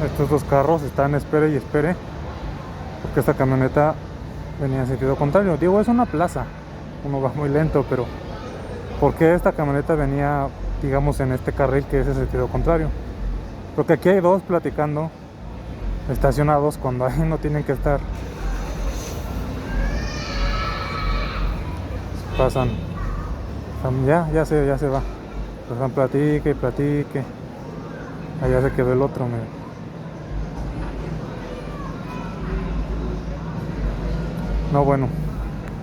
Estos dos carros están espere y espere, porque esta camioneta venía en sentido contrario. Digo, es una plaza, uno va muy lento, pero ¿por qué esta camioneta venía, digamos, en este carril que es en sentido contrario? Porque aquí hay dos platicando, estacionados cuando ahí no tienen que estar. Pasan, ya se va. Pasan, platique y platique. Allá se quedó el otro, mira. No, bueno.